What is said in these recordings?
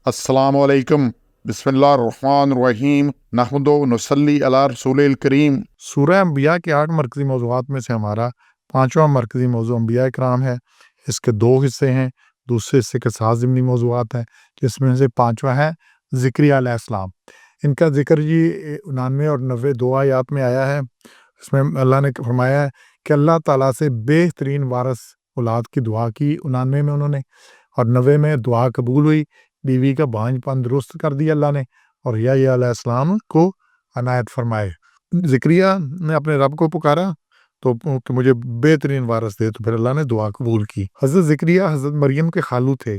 السلام علیکم، بسم اللہ الرحمن الرحیم، نحمد و نصلی علی رسول الکریم۔ سورہ انبیاء کے 8 مرکزی موضوعات میں سے ہمارا 5واں مرکزی موضوع انبیاء کرام ہے۔ اس کے 2 حصے ہیں، دوسرے حصے کے 7 ضمنی موضوعات ہیں، جس میں سے 5واں ہے ذکریہ علیہ السلام۔ ان کا ذکر 99 اور 90 2 آیات میں آیا ہے۔ اس میں اللہ نے فرمایا ہے کہ اللہ تعالیٰ سے بہترین وارث اولاد کی دعا کی 99 میں انہوں نے، اور 90 میں دعا قبول ہوئی، بیوی کا بانجھ پن درست کر دیا اللہ نے، اور یحییٰ علیہ السلام کو عنایت فرمائے۔ ذکریہ نے اپنے رب کو پکارا تو کہ مجھے بہترین وارث دے، تو پھر اللہ نے دعا قبول کی۔ حضرت ذکریہ حضرت مریم کے خالو تھے۔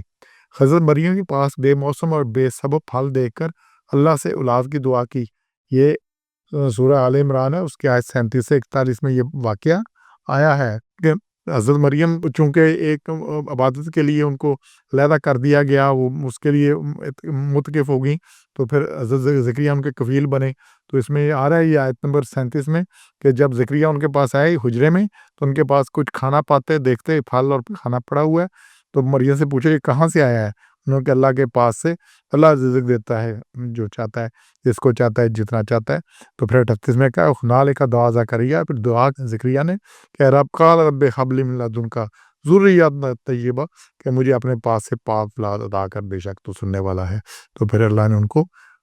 حضرت مریم کے پاس بے موسم اور بے سبب پھل دیکھ کر اللہ سے اولاد کی دعا کی۔ یہ سورہ آل عمران ہے، اس کی آیت 37 سے 41 میں یہ واقعہ آیا ہے کہ حضرت مریم چونکہ ایک عبادت کے لیے ان کو علیحدہ کر دیا گیا، وہ اس کے لیے متکف ہو گئیں، تو پھر حضرت ذکریہ ان کے کفیل بنے۔ تو اس میں یہ آ رہا ہے، یہ آیت نمبر 37 میں، کہ جب ذکریہ ان کے پاس آئے حجرے میں تو ان کے پاس کچھ کھانا پاتے دیکھتے، پھل اور کھانا پڑا ہوا ہے، تو مریم سے پوچھے کہ کہاں سے آیا ہے؟ انہوں نے کہ اللہ کے پاس سے، اللہ رزق دیتا ہے جو چاہتا ہے، جس کو چاہتا ہے، جتنا چاہتا ہے۔ تو پھر 38 میں کہا ہنالک دعا زکریا، پھر دعا ذکریہ نے کہ رب قال رب حب لی من لدنک ذریۃ طیبہ، کہ مجھے اپنے پاس سے پاک اولاد عطا کر، بے شک تو سننے والا ہے۔ تو پھر اللہ نے ان کو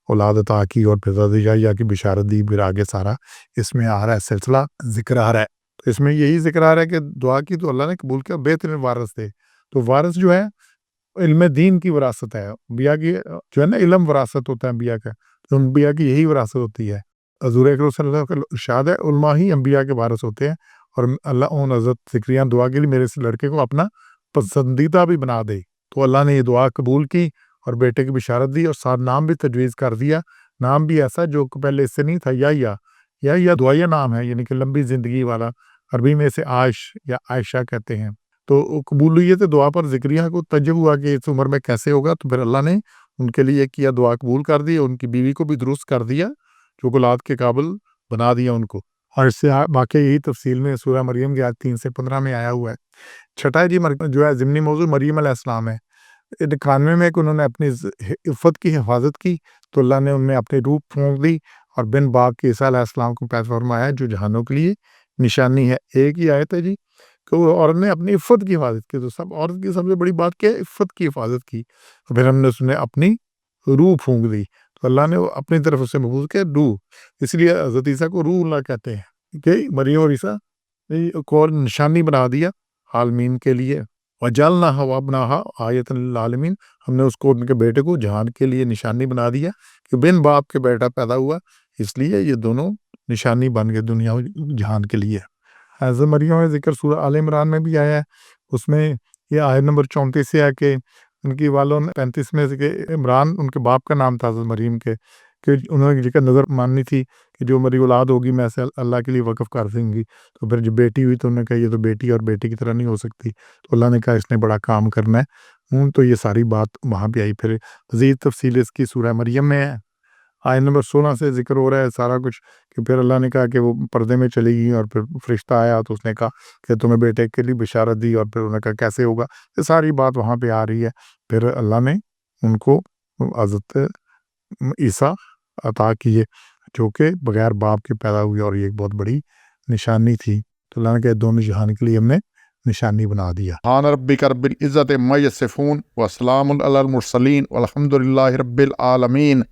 اولاد عطا کی اور پھر حضرت یحییٰ کی بشارت دی۔ پھر آگے سارا اس میں آ رہا ہے، سلسلہ ذکر آ رہا ہے۔ تو اس میں یہی ذکر آ رہا ہے کہ دعا کی تو اللہ نے قبول کیا، بہترین وارث تھے۔ تو وارث جو ہے علم دین کی وراثت ہے، انبیاء کی جو ہے نا علم وراثت ہوتا ہے انبیاء کا، تو انبیاء کی یہی وراثت ہوتی ہے۔ حضور اکرم صلی اللہ علیہ وسلم کا ارشاد ہے، علماء ہی انبیاء کے وارث ہوتے ہیں، اور اللہ ان حضرت ذکریہ دعا کے لیے میرے اس لڑکے کو اپنا پسندیدہ بھی بنا دے۔ تو اللہ نے یہ دعا قبول کی اور بیٹے کی بشارت دی، اور ساتھ نام بھی تجویز کر دیا، نام بھی ایسا جو پہلے اس سے نہیں تھا، یحییٰ دعائیہ نام ہے، یعنی کہ لمبی زندگی والا، عربی میں اسے عائش یا عائشہ کہتے ہیں۔ تو قبولیت دعا پر ذکریہ کو تجب ہوا کہ اس عمر میں کیسے ہوگا، تو پھر اللہ نے ان کے لیے کیا، دعا قبول کر دی، ان کی بیوی کو بھی درست کر دیا، جو اولاد کے قابل بنا دیا ان کو۔ اور اس سے واقعی یہی تفصیل میں سورہ مریم کی آیت 3 سے 15 میں آیا ہوا ہے۔ چھٹا جو ہے ضمنی موضوع مریم علیہ السلام ہے۔ 91 میں کہ انہوں نے اپنی عفت کی حفاظت کی، تو اللہ نے ان میں اپنی روح پھونک دی اور بن باپ کے عیسیٰ علیہ السلام کو پیدا فرمایا، جو جہانوں کے لیے نشانی ہے۔ ایک ہی آیت ہے کہ وہ عورت نے اپنی عفت کی حفاظت کی۔ تو عورت کی سب سے بڑی بات کیا ہے؟ عفت کی حفاظت کی۔ تو پھر ہم نے اس نے اپنی روح پھونک دی، تو اللہ نے اپنی طرف اسے محفوظ کیا، روح۔ اس لیے حضرت عیسیٰ کو روح اللہ کہتے ہیں، کہ مریم اور عیسیٰ کو نشانی بنا دیا عالمین کے لیے۔ وَجَعَلْنَاهَا وَابْنَهَا آیَةً لِّلْعَالَمِينَ، ہم نے اس کو، ان کے بیٹے کو جہان کے لیے نشانی بنا دیا، کہ بن باپ کے بیٹا پیدا ہوا، اس لیے یہ دونوں نشانی بن گئے دنیا جہان کے لیے۔ حضرت مریم کا ذکر سورہ آل عمران میں بھی آیا ہے۔ اس میں یہ آیت نمبر 34 سے ہے کہ ان کی والدہ 35 میں سے کہ عمران ان کے باپ کا نام تھا حضرت مریم کے، کہ انہوں نے جی نظر ماننی تھی کہ جو میری اولاد ہوگی میں اسے اللہ کے لیے وقف کر دوں گی۔ تو پھر جب بیٹی ہوئی تو انہوں نے کہا یہ تو بیٹی اور بیٹی کی طرح نہیں ہو سکتی، تو اللہ نے کہا اس نے بڑا کام کرنا ہے۔ تو یہ ساری بات وہاں پہ آئی۔ پھر مزید تفصیل اس کی سورہ مریم میں ہے، آیت نمبر 16 سے ذکر ہو رہا ہے سارا کچھ، کہ پھر اللہ نے کہا کہ وہ پردے میں چلی گئی، اور پھر فرشتہ آیا تو اس نے کہا کہ تمہیں بیٹے کے لیے بشارت دی، اور پھر انہوں نے کہا کیسے ہوگا، یہ ساری بات وہاں پہ آ رہی ہے۔ پھر اللہ نے ان کو حضرت عیسیٰ عطا کیے، جو کہ بغیر باپ کے پیدا ہوئے، اور یہ ایک بہت بڑی نشانی تھی۔ تو اللہ نے کہا دونوں جہان کے لیے ہم نے نشانی بنا دیا۔ سبحان ربک رب العزت عما یصفون وسلام علی المرسلین والحمد للہ رب العالمین۔